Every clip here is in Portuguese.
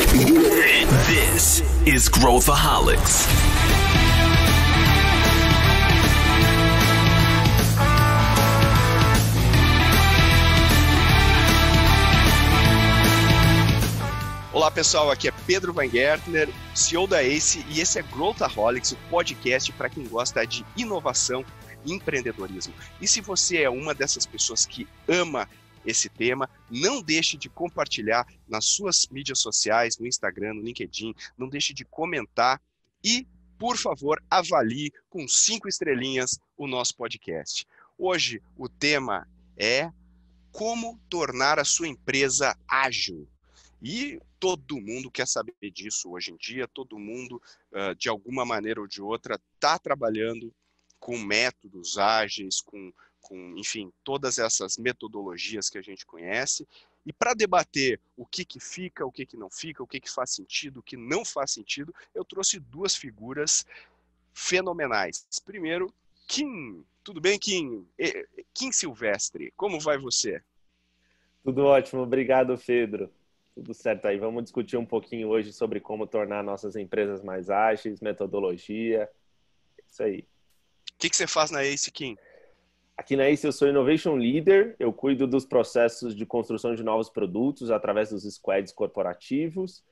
This is Growthaholics. Olá pessoal, aqui é Pedro Weingärtner, CEO da ACE, e esse é Growthaholics, o podcast para quem gosta de inovação e empreendedorismo. E se você é uma dessas pessoas que ama esse tema, não deixe de compartilhar nas suas mídias sociais, no Instagram, no LinkedIn, não deixe de comentar e, por favor, avalie com 5 estrelinhas o nosso podcast. Hoje o tema é como tornar a sua empresa ágil. E todo mundo quer saber disso hoje em dia, todo mundo, de alguma maneira ou de outra, está trabalhando com métodos ágeis, enfim, todas essas metodologias que a gente conhece. E para debater o que fica, o que não fica, o que faz sentido, o que não faz sentido, eu trouxe 2 figuras fenomenais. Primeiro, Kim. Tudo bem, Kim? Kim Silvestre, como vai você? Tudo ótimo, obrigado, Pedro. Tudo certo aí. Vamos discutir um pouquinho hoje sobre como tornar nossas empresas mais ágeis, metodologia, isso aí. O que você faz na ACE, Kim? Aqui na ACE eu sou Innovation Leader, eu cuido dos processos de construção de novos produtos através dos squads corporativos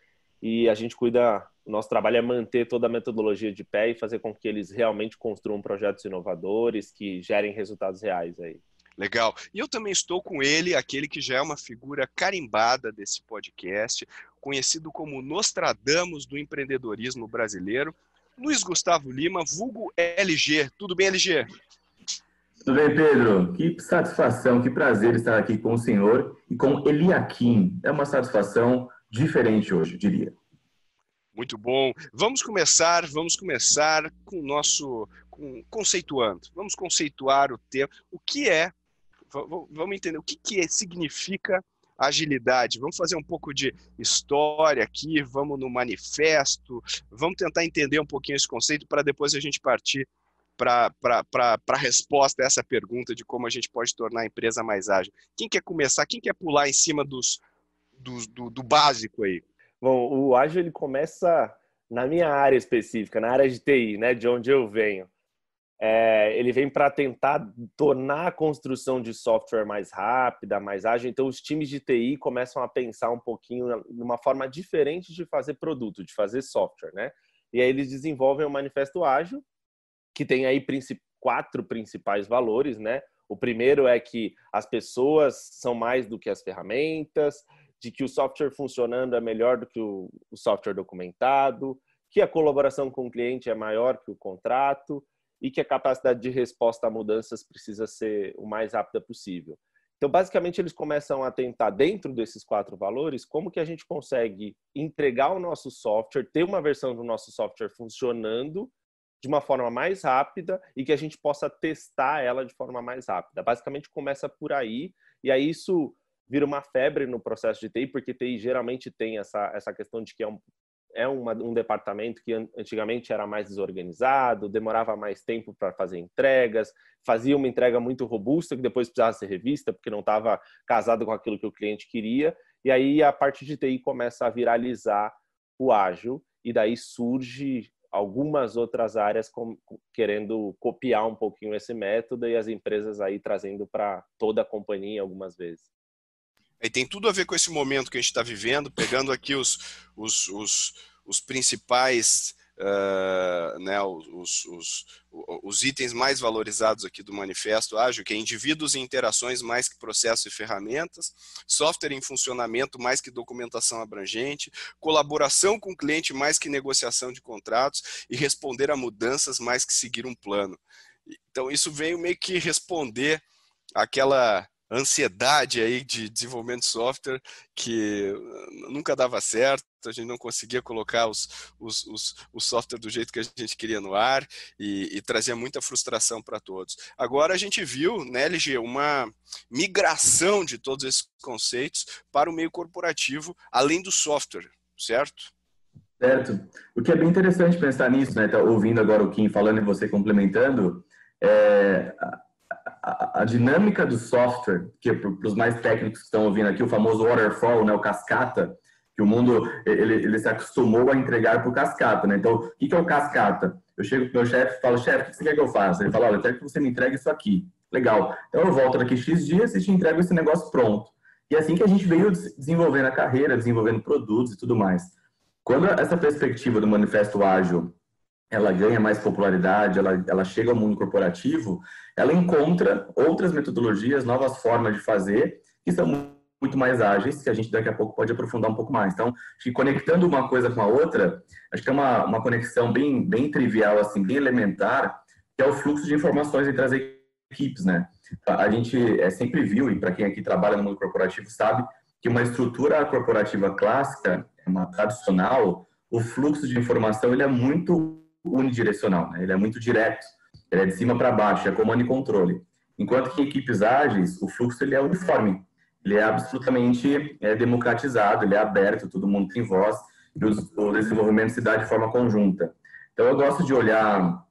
e a gente cuida, o nosso trabalho é manter toda a metodologia de pé e fazer com que eles realmente construam projetos inovadores que gerem resultados reais aí. Legal. E eu também estou com ele, aquele que já é uma figura carimbada desse podcast, conhecido como Nostradamus do empreendedorismo brasileiro, Luiz Gustavo Lima, vulgo LG. Tudo bem, LG? Tudo bem, Pedro? Que satisfação, que prazer estar aqui com o senhor e com Eliakim. É uma satisfação diferente hoje, eu diria. Muito bom. Vamos começar com o nosso conceituando. Vamos conceituar o tema. O que é? Vamos entender o que significa agilidade. Vamos fazer um pouco de história aqui, vamos no manifesto, vamos tentar entender um pouquinho esse conceito para depois a gente partir para a resposta a essa pergunta de como a gente pode tornar a empresa mais ágil. Quem quer começar? Quem quer pular em cima do básico aí? Bom, o ágil ele começa na minha área específica, na área de TI, né, de onde eu venho. Ele vem para tentar tornar a construção de software mais rápida, mais ágil. Então, os times de TI começam a pensar um pouquinho numa forma diferente de fazer produto, de fazer software, né? E aí eles desenvolvem o Manifesto Ágil, que tem aí 4 principais valores, né? O primeiro é que as pessoas são mais do que as ferramentas, de que o software funcionando é melhor do que o software documentado, que a colaboração com o cliente é maior que o contrato, e que a capacidade de resposta a mudanças precisa ser o mais rápida possível. Então, basicamente, eles começam a tentar, dentro desses 4 valores, como que a gente consegue entregar o nosso software, ter uma versão do nosso software funcionando de uma forma mais rápida e que a gente possa testar ela de forma mais rápida. Basicamente, começa por aí, e aí isso vira uma febre no processo de TI, porque TI geralmente tem essa questão de que um departamento que antigamente era mais desorganizado, demorava mais tempo para fazer entregas, fazia uma entrega muito robusta que depois precisava ser revista porque não estava casado com aquilo que o cliente queria. E aí a parte de TI começa a viralizar o ágil e daí surge algumas outras áreas querendo copiar um pouquinho esse método e as empresas aí trazendo para toda a companhia algumas vezes. E tem tudo a ver com esse momento que a gente está vivendo, pegando aqui os principais, né, os itens mais valorizados aqui do Manifesto Ágil, que é indivíduos e interações mais que processos e ferramentas, software em funcionamento mais que documentação abrangente, colaboração com o cliente mais que negociação de contratos e responder a mudanças mais que seguir um plano. Então isso veio meio que responder àquela ansiedade aí de desenvolvimento de software que nunca dava certo, a gente não conseguia colocar o software do jeito que a gente queria no ar e trazia muita frustração para todos. Agora a gente viu, né, LG, uma migração de todos esses conceitos para o meio corporativo, além do software, certo? Certo. O que é bem interessante pensar nisso, né? Tá ouvindo agora o Kim falando e você complementando, a dinâmica do software, que para os mais técnicos que estão ouvindo aqui, o famoso waterfall, né, o cascata, que o mundo ele se acostumou a entregar por cascata, né? Então, o que é o cascata? Eu chego pro meu chefe e falo, chefe, o que você quer que eu faça? Ele fala, olha, eu quero que você me entregue isso aqui. Legal. Então, eu volto daqui X dias e te entrego esse negócio pronto. E é assim que a gente veio desenvolvendo a carreira, desenvolvendo produtos e tudo mais. Quando essa perspectiva do Manifesto Ágil, ela ganha mais popularidade, ela chega ao mundo corporativo, ela encontra outras metodologias, novas formas de fazer, que são muito mais ágeis, que a gente daqui a pouco pode aprofundar um pouco mais. Então, acho que conectando uma coisa com a outra, acho que é uma conexão bem trivial, assim, bem elementar, que é o fluxo de informações entre as equipes, né? A gente sempre viu, e para quem aqui trabalha no mundo corporativo sabe, que uma estrutura corporativa clássica, uma tradicional, o fluxo de informação ele é muito unidirecional, né? Ele é muito direto, ele é de cima para baixo, é comando e controle. Enquanto que em equipes ágeis, o fluxo ele é uniforme, ele é absolutamente democratizado, ele é aberto, todo mundo tem voz, e o desenvolvimento se dá de forma conjunta. Então eu gosto de olhar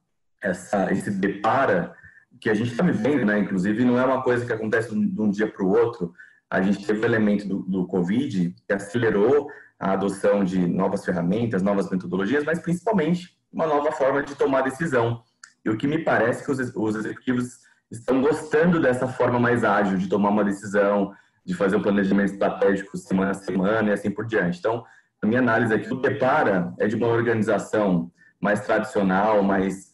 esse depara que a gente está vivendo, né? Inclusive não é uma coisa que acontece de um dia para o outro. A gente teve o elemento do Covid que acelerou a adoção de novas ferramentas, novas metodologias, mas principalmente uma nova forma de tomar decisão. E o que me parece é que os executivos estão gostando dessa forma mais ágil de tomar uma decisão, de fazer um planejamento estratégico semana a semana e assim por diante. Então, a minha análise aqui, o depara é de uma organização mais tradicional, mais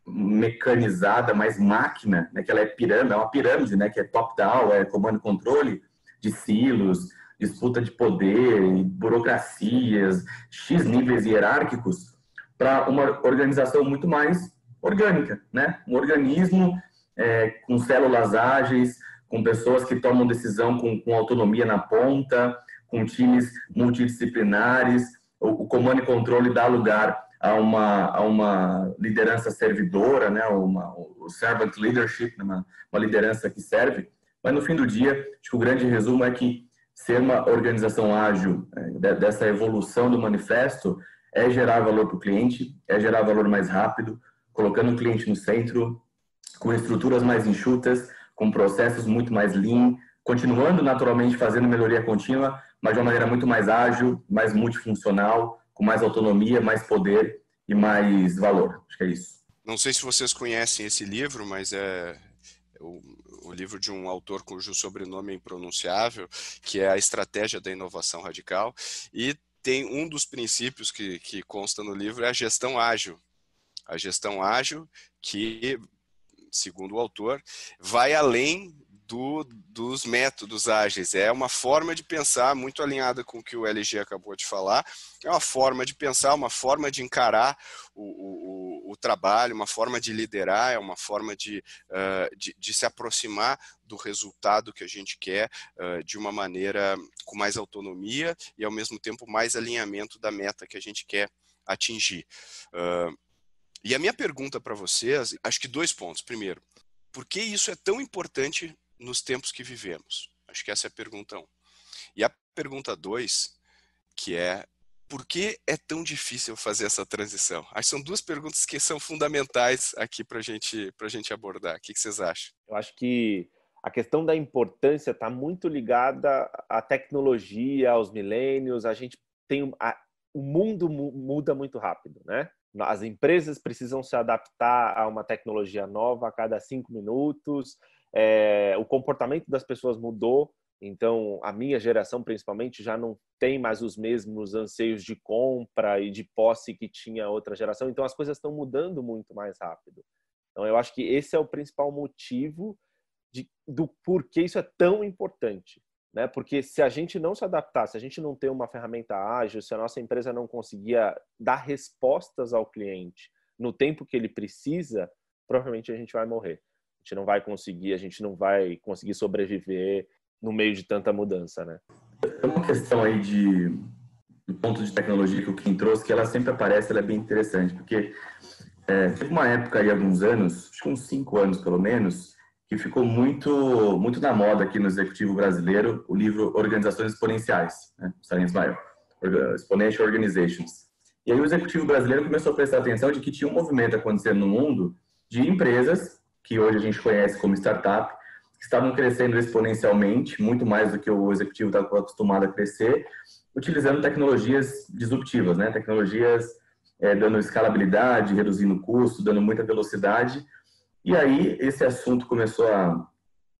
mecanizada, mais máquina, né, que ela é uma pirâmide, né, que é top-down, é comando e controle de silos, disputa de poder, burocracias, X níveis hierárquicos, para uma organização muito mais orgânica, né? Um organismo com células ágeis, com pessoas que tomam decisão com autonomia na ponta, com times multidisciplinares. O comando e controle dá lugar a uma liderança servidora, né? O servant leadership, uma liderança que serve. Mas no fim do dia, acho que o grande resumo é que ser uma organização ágil, dessa evolução do manifesto, é gerar valor para o cliente, é gerar valor mais rápido, colocando o cliente no centro, com estruturas mais enxutas, com processos muito mais lean, continuando naturalmente fazendo melhoria contínua, mas de uma maneira muito mais ágil, mais multifuncional, com mais autonomia, mais poder e mais valor. Acho que é isso. Não sei se vocês conhecem esse livro, mas é o livro de um autor cujo sobrenome é impronunciável, que é A Estratégia da Inovação Radical, e tem um dos princípios que consta no livro é a gestão ágil. A gestão ágil que, segundo o autor, vai além dos métodos ágeis. É uma forma de pensar muito alinhada com o que o LG acabou de falar. É uma forma de pensar, uma forma de encarar o trabalho, uma forma de liderar, é uma forma de se aproximar do resultado que a gente quer de uma maneira com mais autonomia e, ao mesmo tempo, mais alinhamento da meta que a gente quer atingir. E a minha pergunta para vocês, acho que 2 pontos. Primeiro, por que isso é tão importante nos tempos que vivemos? Acho que essa é a pergunta 1. E a pergunta 2, que é, por que é tão difícil fazer essa transição? Acho que são 2 perguntas que são fundamentais aqui para a gente abordar. O que vocês acham? Eu acho que a questão da importância está muito ligada à tecnologia, aos milênios. O mundo muda muito rápido, né? As empresas precisam se adaptar a uma tecnologia nova a cada 5 minutos. O comportamento das pessoas mudou, então a minha geração principalmente já não tem mais os mesmos anseios de compra e de posse que tinha outra geração, então as coisas estão mudando muito mais rápido. Então eu acho que esse é o principal motivo do porquê isso é tão importante, né? Porque se a gente não se adaptar, se a gente não ter uma ferramenta ágil, se a nossa empresa não conseguir dar respostas ao cliente no tempo que ele precisa, provavelmente a gente vai morrer. A gente não vai conseguir sobreviver no meio de tanta mudança, né? Tem uma questão aí do ponto de tecnologia que o Kim trouxe, que ela sempre aparece, ela é bem interessante, porque teve uma época aí, alguns anos, acho que uns 5 anos pelo menos, que ficou muito na moda aqui no executivo brasileiro, o livro Organizações Exponenciais, né? Exponential Organizations. E aí o executivo brasileiro começou a prestar atenção de que tinha um movimento acontecendo no mundo de empresas que hoje a gente conhece como startup, que estavam crescendo exponencialmente, muito mais do que o executivo estava acostumado a crescer, utilizando tecnologias disruptivas, né? Tecnologias dando escalabilidade, reduzindo custo, dando muita velocidade. E aí esse assunto começou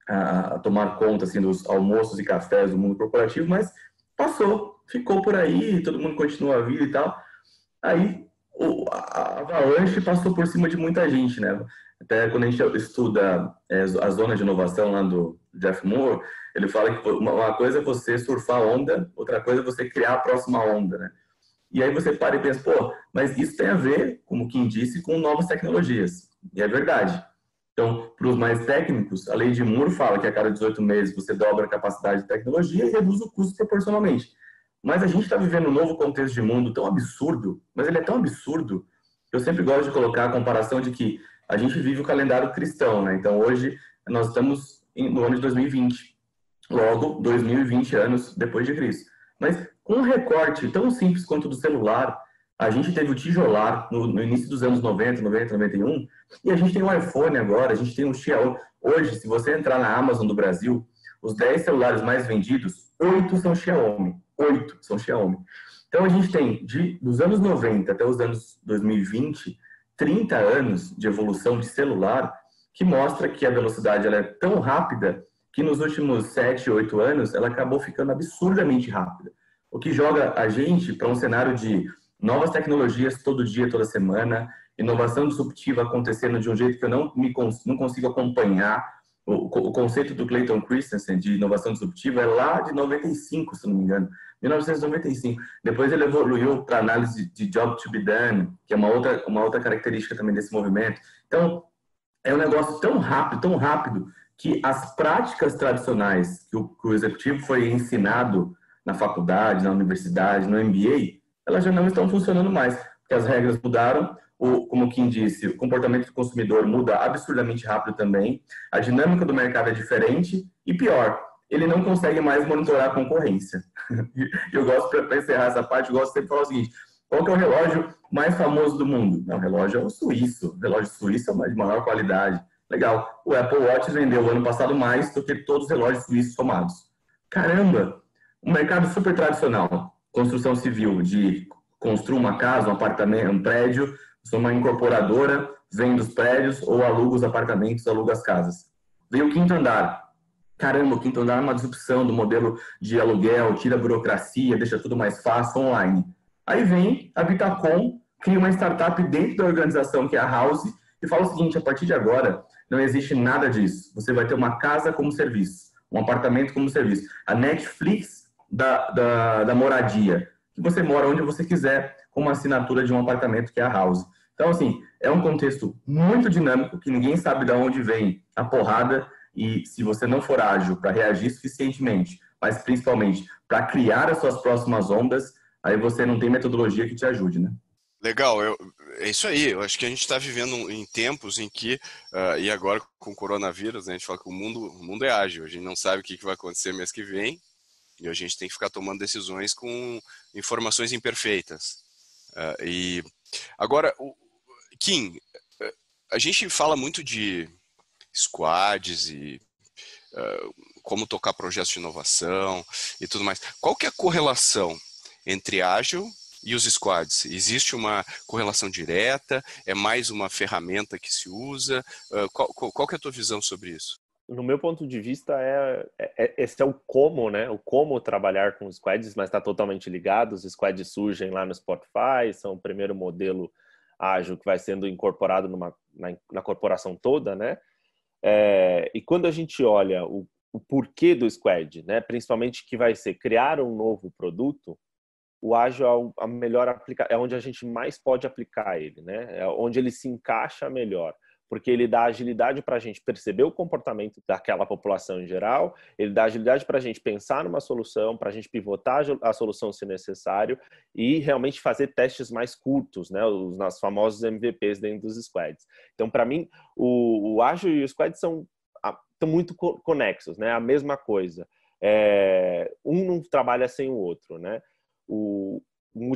a tomar conta assim, dos almoços e cafés do mundo corporativo, mas passou, ficou por aí, todo mundo continua a vida e tal. Aí a avalanche passou por cima de muita gente, né? Até quando a gente estuda a zona de inovação lá do Jeff Moore, ele fala que uma coisa é você surfar a onda, outra coisa é você criar a próxima onda, né? E aí você para e pensa, pô, mas isso tem a ver, como quem disse, com novas tecnologias. E é verdade. Então, para os mais técnicos, a lei de Moore fala que a cada 18 meses você dobra a capacidade de tecnologia e reduz o custo proporcionalmente. Mas a gente está vivendo um novo contexto de mundo tão absurdo, mas ele é tão absurdo, que eu sempre gosto de colocar a comparação de que a gente vive o calendário cristão, né? Então, hoje, nós estamos no ano de 2020. Logo, 2020 anos depois de Cristo. Mas com um recorte tão simples quanto o do celular, a gente teve o tijolar no início dos anos 90, 91, e a gente tem o iPhone agora, a gente tem o Xiaomi. Hoje, se você entrar na Amazon do Brasil, os 10 celulares mais vendidos, 8 são Xiaomi. 8 são Xiaomi. Então, a gente tem, dos anos 90 até os anos 2020, 30 anos de evolução de celular, que mostra que a velocidade ela é tão rápida que nos últimos 7, 8 anos, ela acabou ficando absurdamente rápida. O que joga a gente para um cenário de novas tecnologias todo dia, toda semana, inovação disruptiva acontecendo de um jeito que eu não consigo acompanhar. O conceito do Clayton Christensen de inovação disruptiva é lá de 95, se não me engano, 1995. Depois ele evoluiu para análise de job to be done, que é uma outra característica também desse movimento. Então, é um negócio tão rápido, que as práticas tradicionais que o executivo foi ensinado na faculdade, na universidade, no MBA, elas já não estão funcionando mais, porque as regras mudaram, como quem disse, o comportamento do consumidor muda absurdamente rápido também, a dinâmica do mercado é diferente e pior, ele não consegue mais monitorar a concorrência. Eu gosto, para encerrar essa parte, eu gosto sempre de falar o seguinte, qual que é o relógio mais famoso do mundo? Não, o relógio é o suíço, o relógio suíço é de maior qualidade. Legal, o Apple Watch vendeu ano passado mais do que todos os relógios suíços somados. Caramba, um mercado super tradicional, construção civil, de construir uma casa, um apartamento, um prédio, sou uma incorporadora, vende os prédios ou aluga os apartamentos, aluga as casas. Veio o quinto andar. Caramba, o quinto andar é uma disrupção do modelo de aluguel, tira a burocracia, deixa tudo mais fácil, online. Aí vem a Vitacom, cria uma startup dentro da organização que é a House e fala o seguinte, a partir de agora não existe nada disso. Você vai ter uma casa como serviço, um apartamento como serviço. A Netflix da moradia, que você mora onde você quiser com uma assinatura de um apartamento que é a House. Então, assim, é um contexto muito dinâmico que ninguém sabe de onde vem a porrada e se você não for ágil para reagir suficientemente, mas principalmente para criar as suas próximas ondas, aí você não tem metodologia que te ajude, né? Legal, é isso aí. Eu acho que a gente está vivendo em tempos em que, e agora com o coronavírus, né, a gente fala que o mundo é ágil, a gente não sabe o que vai acontecer mês que vem e a gente tem que ficar tomando decisões com informações imperfeitas. E agora, Kim, a gente fala muito de squads e como tocar projetos de inovação e tudo mais. Qual que é a correlação entre ágil e os squads? Existe uma correlação direta? É mais uma ferramenta que se usa? Qual que é a tua visão sobre isso? No meu ponto de vista, esse é o como, né? O como trabalhar com squads, mas está totalmente ligado. Os squads surgem lá no Spotify, são o primeiro modelo ágil que vai sendo incorporado na corporação toda, né? E quando a gente olha o porquê do squad, né? Principalmente que vai ser criar um novo produto, o ágil é a melhor é onde a gente mais pode aplicar ele, né? É onde ele se encaixa melhor, porque ele dá agilidade para a gente perceber o comportamento daquela população em geral, ele dá agilidade para a gente pensar numa solução, para a gente pivotar a solução se necessário e realmente fazer testes mais curtos, né? Os famosos MVPs dentro dos squads. Então, para mim, o ágil e o squad estão muito conexos, né? A mesma coisa. Um não trabalha sem o outro, né? O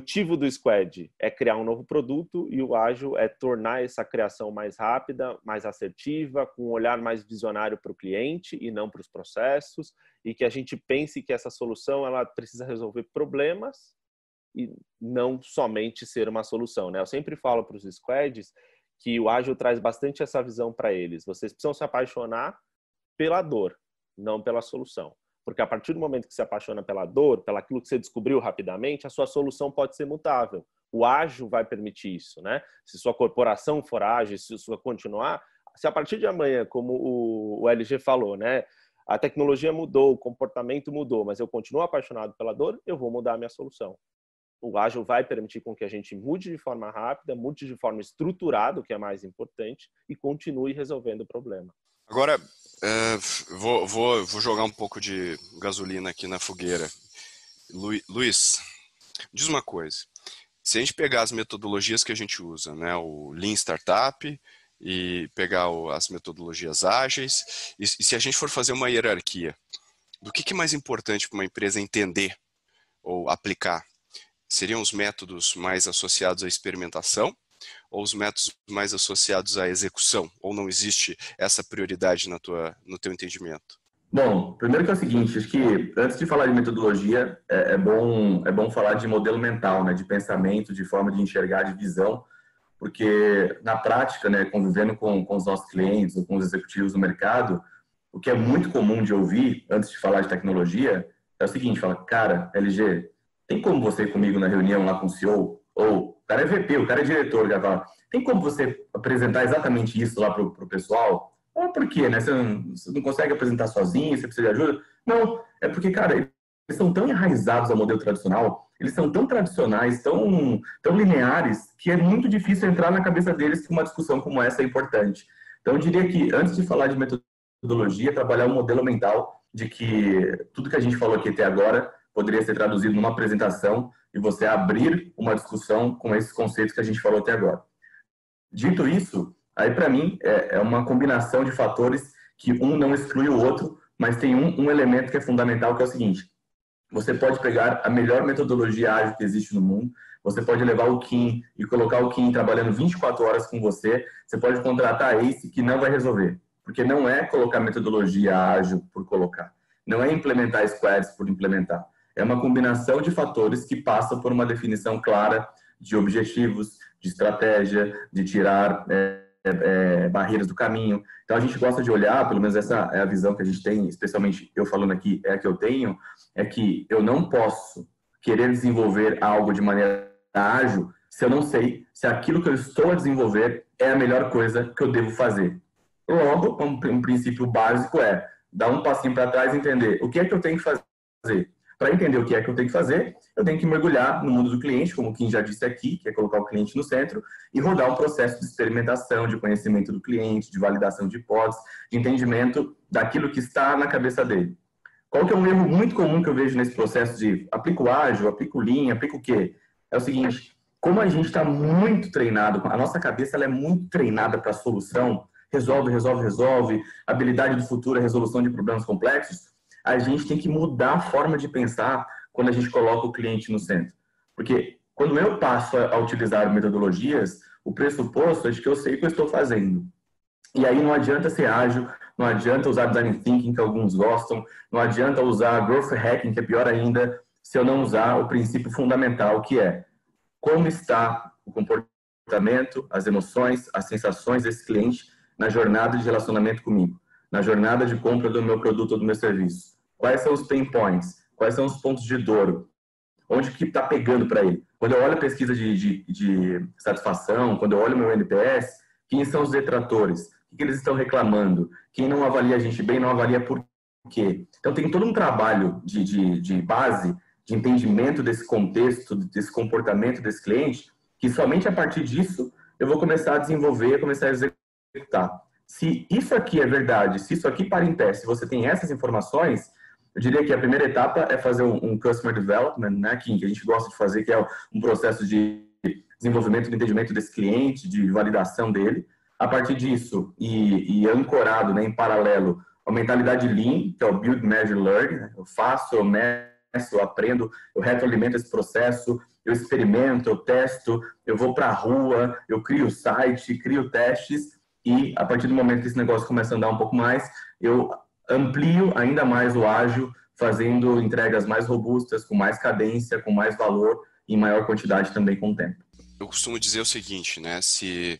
motivo do Squad é criar um novo produto e o ágil é tornar essa criação mais rápida, mais assertiva, com um olhar mais visionário para o cliente e não para os processos, e que a gente pense que essa solução ela precisa resolver problemas e não somente ser uma solução, né? Eu sempre falo para os squads que o ágil traz bastante essa visão para eles. Vocês precisam se apaixonar pela dor, não pela solução. Porque a partir do momento que se apaixona pela dor, pelo aquilo que você descobriu rapidamente, a sua solução pode ser mutável. O ágil vai permitir isso, né? Se sua corporação for ágil, se sua continuar, se a partir de amanhã, como o LG falou, né? A tecnologia mudou, o comportamento mudou, mas eu continuo apaixonado pela dor, eu vou mudar a minha solução. O ágil vai permitir com que a gente mude de forma rápida, mude de forma estruturada, o que é mais importante, e continue resolvendo o problema. Agora, vou jogar um pouco de gasolina aqui na fogueira. Luiz, diz uma coisa. Se a gente pegar as metodologias que a gente usa, né, o Lean Startup e pegar as metodologias ágeis, e se a gente for fazer uma hierarquia, do que é mais importante para uma empresa entender ou aplicar? Seriam os métodos mais associados à experimentação ou os métodos mais associados à execução? Ou não existe essa prioridade no teu entendimento? Bom, primeiro que é o seguinte, acho que antes de falar de metodologia, é bom falar de modelo mental, né, de pensamento, de forma de enxergar, de visão, porque na prática, né, convivendo com os nossos clientes ou com os executivos do mercado, o que é muito comum de ouvir antes de falar de tecnologia é o seguinte, fala, cara, LG, tem como você ir comigo na reunião lá com o CEO? Ou o cara é VP, o cara é diretor, cara fala, tem como você apresentar exatamente isso lá pro pessoal? Ou por quê, né? Você não consegue apresentar sozinho, você precisa de ajuda? Não, é porque, cara, eles são tão enraizados ao modelo tradicional, eles são tão tradicionais, tão lineares, que é muito difícil entrar na cabeça deles que uma discussão como essa é importante. Então, eu diria que, antes de falar de metodologia, trabalhar um modelo mental de que tudo que a gente falou aqui até agora poderia ser traduzido numa apresentação e você abrir uma discussão com esses conceitos que a gente falou até agora. Dito isso, aí para mim é uma combinação de fatores que um não exclui o outro, mas tem um elemento que é fundamental, que é o seguinte: você pode pegar a melhor metodologia ágil que existe no mundo, você pode levar o Kim e colocar o Kim trabalhando 24 horas com você pode contratar a Ace, que não vai resolver, porque não é colocar metodologia ágil por colocar, não é implementar squads por implementar. É uma combinação de fatores que passam por uma definição clara de objetivos, de estratégia, de tirar barreiras do caminho. Então, a gente gosta de olhar, pelo menos essa é a visão que a gente tem, especialmente eu falando aqui, é a que eu tenho, é que eu não posso querer desenvolver algo de maneira ágil se eu não sei se aquilo que eu estou a desenvolver é a melhor coisa que eu devo fazer. Logo, um princípio básico é dar um passinho para trás e entender o que é que eu tenho que fazer. Para entender o que é que eu tenho que fazer, eu tenho que mergulhar no mundo do cliente, como o Kim já disse aqui, que é colocar o cliente no centro, e rodar um processo de experimentação, de conhecimento do cliente, de validação de hipóteses, de entendimento daquilo que está na cabeça dele. Qual que é um erro muito comum que eu vejo nesse processo de aplico ágil, aplico Lean, aplico o quê? É o seguinte, como a gente está muito treinado, a nossa cabeça ela é muito treinada para a solução, resolve, habilidade do futuro é resolução de problemas complexos, a gente tem que mudar a forma de pensar quando a gente coloca o cliente no centro. Porque quando eu passo a utilizar metodologias, o pressuposto é de que eu sei o que eu estou fazendo. E aí não adianta ser ágil, não adianta usar design thinking, que alguns gostam, não adianta usar growth hacking, que é pior ainda, se eu não usar o princípio fundamental, que é como está o comportamento, as emoções, as sensações desse cliente na jornada de relacionamento comigo, na jornada de compra do meu produto ou do meu serviço. Quais são os pain points? Quais são os pontos de dor? Onde que está pegando para ele? Quando eu olho a pesquisa de satisfação, quando eu olho o meu NPS, quem são os detratores? O que eles estão reclamando? Quem não avalia a gente bem, não avalia por quê? Então, tem todo um trabalho de base, de entendimento desse contexto, desse comportamento desse cliente, que somente a partir disso eu vou começar a desenvolver, começar a executar. Se isso aqui é verdade, se isso aqui para em pé, se você tem essas informações, eu diria que a primeira etapa é fazer um Customer Development, né, que a gente gosta de fazer, que é um processo de desenvolvimento do entendimento desse cliente, de validação dele. A partir disso, e ancorado, né, em paralelo, a mentalidade Lean, que é o Build, Measure, Learn, né, eu faço, eu meço, eu aprendo, eu retroalimento esse processo, eu experimento, eu testo, eu vou para a rua, eu crio o site, crio testes e a partir do momento que esse negócio começa a andar um pouco mais, eu amplio ainda mais o ágil, fazendo entregas mais robustas, com mais cadência, com mais valor, em maior quantidade também com o tempo. Eu costumo dizer o seguinte, né? Se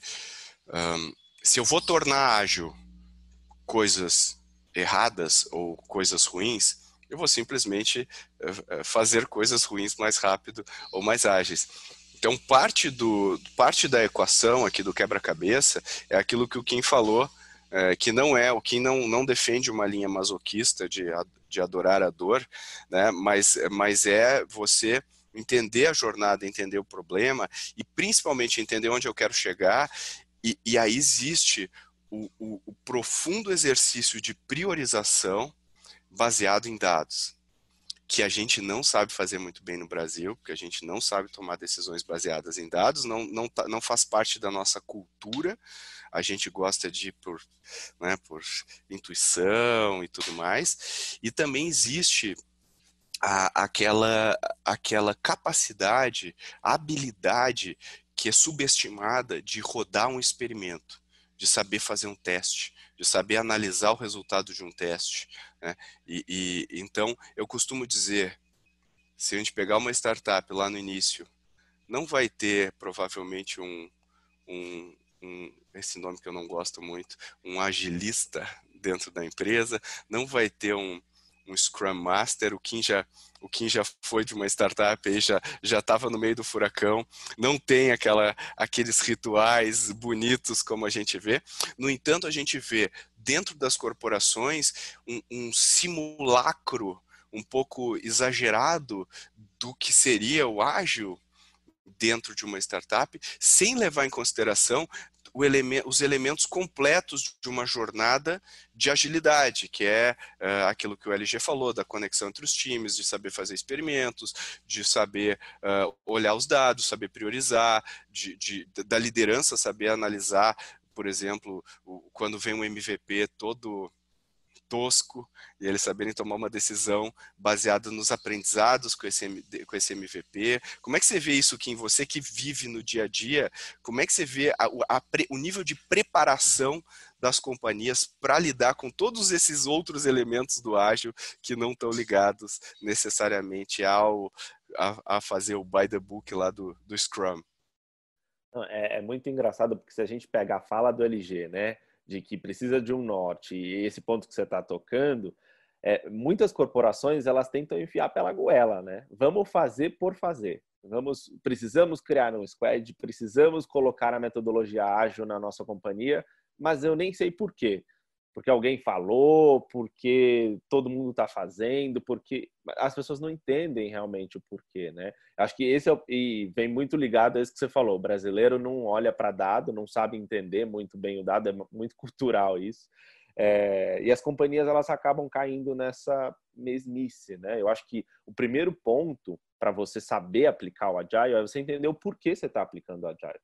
eu vou tornar ágil coisas erradas ou coisas ruins, eu vou simplesmente fazer coisas ruins mais rápido ou mais ágeis. Então, parte da equação aqui do quebra-cabeça é aquilo que o Kim falou, que o Kim não defende uma linha masoquista de adorar a dor, né? Mas é você entender a jornada, entender o problema e principalmente entender onde eu quero chegar, e aí existe o profundo exercício de priorização baseado em dados, que a gente não sabe fazer muito bem no Brasil, porque a gente não sabe tomar decisões baseadas em dados, não faz parte da nossa cultura, a gente gosta de ir por intuição e tudo mais, e também existe aquela capacidade, habilidade que é subestimada de rodar um experimento, de saber fazer um teste, de saber analisar o resultado de um teste, né? Então, eu costumo dizer, se a gente pegar uma startup lá no início, não vai ter provavelmente esse nome que eu não gosto muito, um agilista dentro da empresa, não vai ter um Scrum Master, o Kim já foi de uma startup e já estava no meio do furacão, não tem aqueles rituais bonitos como a gente vê. No entanto, a gente vê dentro das corporações um simulacro um pouco exagerado do que seria o ágil dentro de uma startup, sem levar em consideração os elementos completos de uma jornada de agilidade, que é aquilo que o LG falou, da conexão entre os times, de saber fazer experimentos, de saber olhar os dados, saber priorizar, da liderança saber analisar, por exemplo, quando vem um MVP todo tosco, e eles saberem tomar uma decisão baseada nos aprendizados com esse MVP. Como é que você vê isso, Kim? Você que vive no dia a dia, como é que você vê o nível de preparação das companhias para lidar com todos esses outros elementos do ágil que não estão ligados necessariamente a fazer o by the book lá do Scrum? É muito engraçado, porque se a gente pega a fala do LG, né, de que precisa de um norte, e esse ponto que você está tocando, muitas corporações elas tentam enfiar pela goela, né? Vamos fazer por fazer. Precisamos criar um squad, precisamos colocar a metodologia ágil na nossa companhia, mas eu nem sei por quê. Porque alguém falou, porque todo mundo está fazendo, porque as pessoas não entendem realmente o porquê, né? Acho que e vem muito ligado a isso que você falou. O brasileiro não olha para dado, não sabe entender muito bem o dado, é muito cultural isso. E as companhias elas acabam caindo nessa mesmice, né? Eu acho que o primeiro ponto para você saber aplicar o Agile é você entender o porquê você está aplicando o Agile.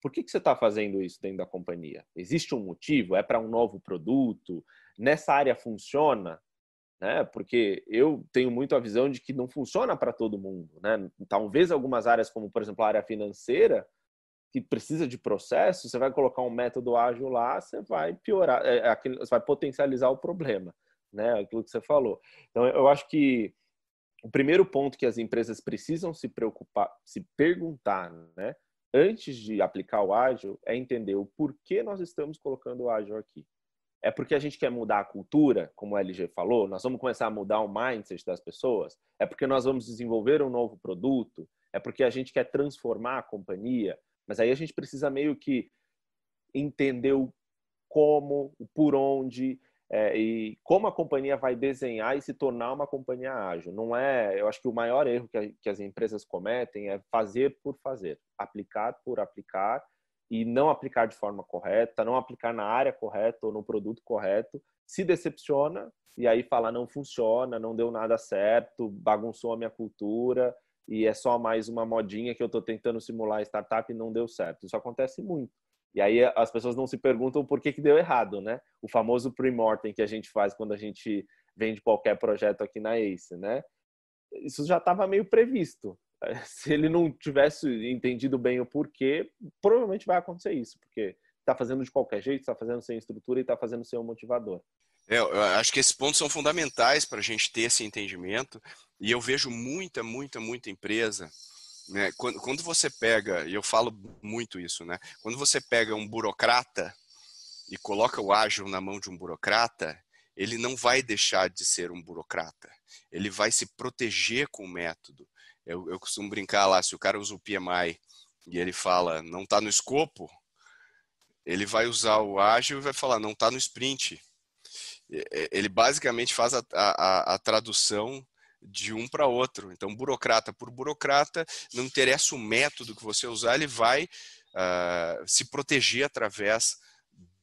Por que você está fazendo isso dentro da companhia? Existe um motivo? É para um novo produto? Nessa área funciona? Né? Porque eu tenho muito a visão de que não funciona para todo mundo. Né? Talvez algumas áreas, como por exemplo a área financeira, que precisa de processo, você vai colocar um método ágil lá, você vai piorar, você vai potencializar o problema. Né? Aquilo que você falou. Então, eu acho que o primeiro ponto que as empresas precisam se preocupar, se perguntar, né? Antes de aplicar o ágil, é entender o porquê nós estamos colocando o ágil aqui. É porque a gente quer mudar a cultura, como o LG falou, nós vamos começar a mudar o mindset das pessoas? É porque nós vamos desenvolver um novo produto? É porque a gente quer transformar a companhia? Mas aí a gente precisa meio que entender o como, o por onde, e como a companhia vai desenhar e se tornar uma companhia ágil. Não eu acho que o maior erro que as empresas cometem é fazer por fazer, aplicar por aplicar e não aplicar de forma correta, não aplicar na área correta ou no produto correto, se decepciona e aí fala não funciona, não deu nada certo, bagunçou a minha cultura e é só mais uma modinha que eu estou tentando simular startup e não deu certo. Isso acontece muito. E aí as pessoas não se perguntam por que deu errado, né? O famoso pre-mortem que a gente faz quando a gente vende qualquer projeto aqui na ACE, né? isso já estava meio previsto. Se ele não tivesse entendido bem o porquê, provavelmente vai acontecer isso, porque está fazendo de qualquer jeito, está fazendo sem estrutura e está fazendo sem um motivador. Eu acho que esses pontos são fundamentais para a gente ter esse entendimento, e eu vejo muita empresa, né? Quando você pega, e eu falo muito isso, né? Quando você pega um burocrata e coloca o ágil na mão de um burocrata, ele não vai deixar de ser um burocrata. Ele vai se proteger com o método. Eu costumo brincar lá, se o cara usa o PMI e ele fala, não está no escopo, ele vai usar o ágil e vai falar, não está no sprint. Ele basicamente faz a tradução de um para outro. Então, burocrata por burocrata, não interessa o método que você usar, ele vai se proteger através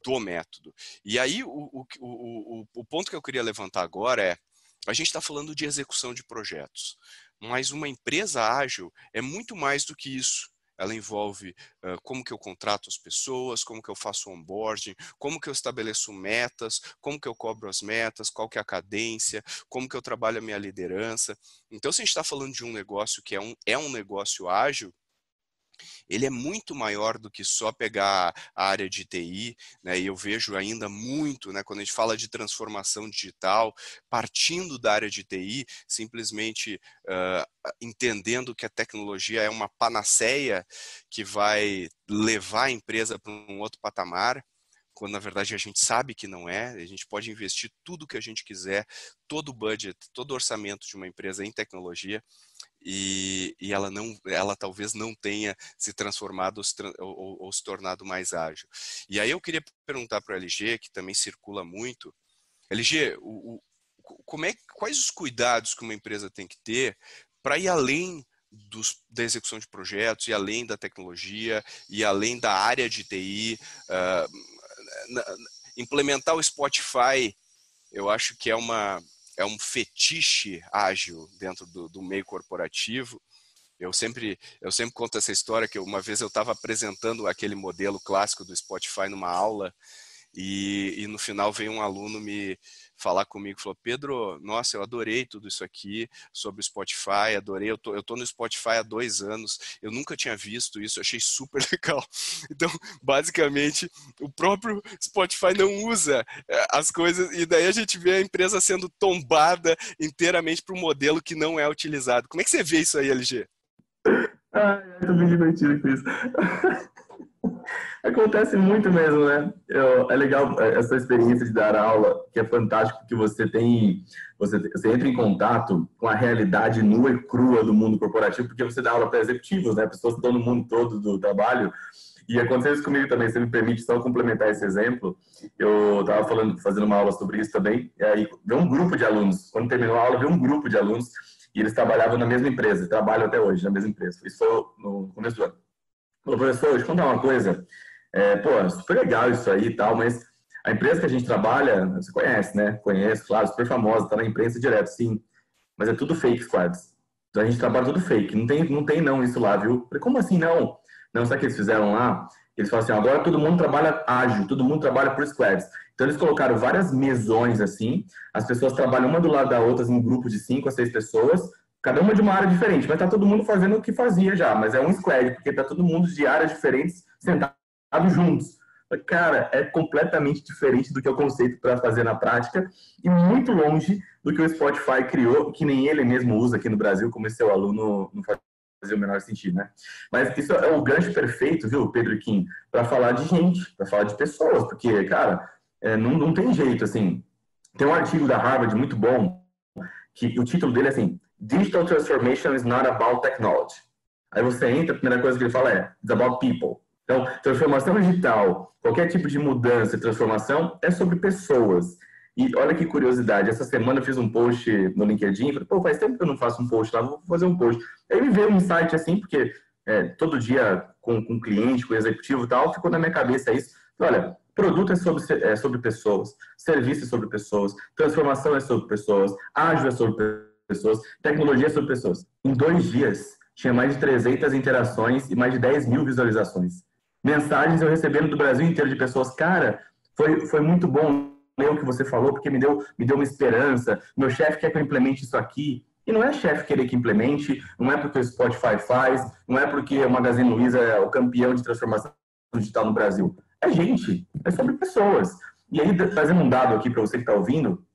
do método. E aí, o ponto que eu queria levantar agora é, a gente está falando de execução de projetos, mas uma empresa ágil é muito mais do que isso. Ela envolve como que eu contrato as pessoas, como que eu faço o onboarding, como que eu estabeleço metas, como que eu cobro as metas, qual que é a cadência, como que eu trabalho a minha liderança. Então, se a gente está falando de um negócio que é um negócio ágil, ele é muito maior do que só pegar a área de TI, né? E eu vejo ainda muito, né, quando a gente fala de transformação digital, partindo da área de TI, simplesmente entendendo que a tecnologia é uma panaceia que vai levar a empresa para um outro patamar, quando na verdade a gente sabe que não é. A gente pode investir tudo o que a gente quiser, todo o budget, todo o orçamento de uma empresa em tecnologia, e ela talvez não tenha se transformado ou se tornado mais ágil. E aí eu queria perguntar para o LG, que também circula muito, LG, quais os cuidados que uma empresa tem que ter para ir além da execução de projetos, e além da tecnologia, e além da área de TI, implementar o Spotify, eu acho que é um fetiche ágil dentro do meio corporativo. Eu sempre conto essa história, que uma vez eu estava apresentando aquele modelo clássico do Spotify numa aula, e no final veio um aluno me falar comigo, falou, Pedro, nossa, eu adorei tudo isso aqui sobre o Spotify, adorei, eu tô no Spotify há 2 anos, eu nunca tinha visto isso, achei super legal. Então, basicamente, o próprio Spotify não usa as coisas, e daí a gente vê a empresa sendo tombada inteiramente para um modelo que não é utilizado. Como é que você vê isso aí, LG? Eu tô me divertindo com isso. Acontece muito mesmo, né? É legal essa experiência de dar aula, que é fantástico, que você entra em contato com a realidade nua e crua do mundo corporativo, porque você dá aula para executivos, né? Pessoas que estão no mundo todo do trabalho. E aconteceu isso comigo também, se me permite só complementar esse exemplo. Eu estava fazendo uma aula sobre isso também, e aí veio um grupo de alunos. Quando terminou a aula, veio um grupo de alunos, e eles trabalhavam na mesma empresa, trabalham até hoje na mesma empresa. Isso foi no começo do ano. Falou, professor, deixa eu contar uma coisa. É super legal isso aí e tal, mas a empresa que a gente trabalha, você conhece, né? Conheço, claro, super famosa, tá na imprensa direto, sim. Mas é tudo fake squads. Então a gente trabalha tudo fake. Não tem não isso lá, viu? Falei, como assim não? Não, sabe o que eles fizeram lá? Eles falaram assim, agora todo mundo trabalha ágil, todo mundo trabalha por squads. Então eles colocaram várias mesões assim, as pessoas trabalham uma do lado da outra em um grupo de 5 a 6 pessoas, cada uma de uma área diferente, mas tá todo mundo fazendo o que fazia já, mas é um squad, porque tá todo mundo de áreas diferentes sentados juntos. Cara, é completamente diferente do que é o conceito para fazer na prática e muito longe do que o Spotify criou, que nem ele mesmo usa aqui no Brasil, como esse seu aluno não fazia o menor sentido, né? Mas isso é o gancho perfeito, viu, Pedro e Kim, para falar de gente, para falar de pessoas, porque, cara, não tem jeito, assim. Tem um artigo da Harvard muito bom, que o título dele é assim, Digital Transformation is not about technology. Aí você entra, a primeira coisa que ele fala It's about people. Então, transformação digital, qualquer tipo de mudança e transformação é sobre pessoas. E olha que curiosidade, essa semana eu fiz um post no LinkedIn, falei, pô, faz tempo que eu não faço um post lá, vou fazer um post. Aí me veio um insight assim, porque todo dia com cliente, com executivo e tal, ficou na minha cabeça isso. Olha, produto é sobre pessoas, serviço é sobre pessoas, transformação é sobre pessoas, ágil é sobre pessoas, tecnologia é sobre pessoas. Em 2 dias, tinha mais de 300 interações e mais de 10 mil visualizações. Mensagens eu recebendo do Brasil inteiro de pessoas, cara, foi muito bom ler o que você falou, porque me deu uma esperança, meu chefe quer que eu implemente isso aqui. E não é chefe querer que implemente, não é porque o Spotify faz, não é porque o Magazine Luiza é o campeão de transformação digital no Brasil. É gente, é sobre pessoas. E aí, trazendo um dado aqui para você que está ouvindo,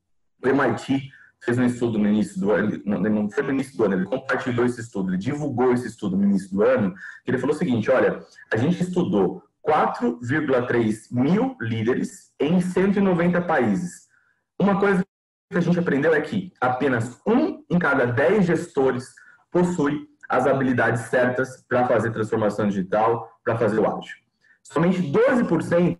o MIT fez um estudo no início do ano, não foi no início do ano, ele compartilhou esse estudo, ele divulgou esse estudo no início do ano, que ele falou o seguinte, olha, a gente estudou 4,3 mil líderes em 190 países. Uma coisa que a gente aprendeu é que apenas 1 em cada 10 gestores possui as habilidades certas para fazer transformação digital, para fazer o ágil. Somente 12%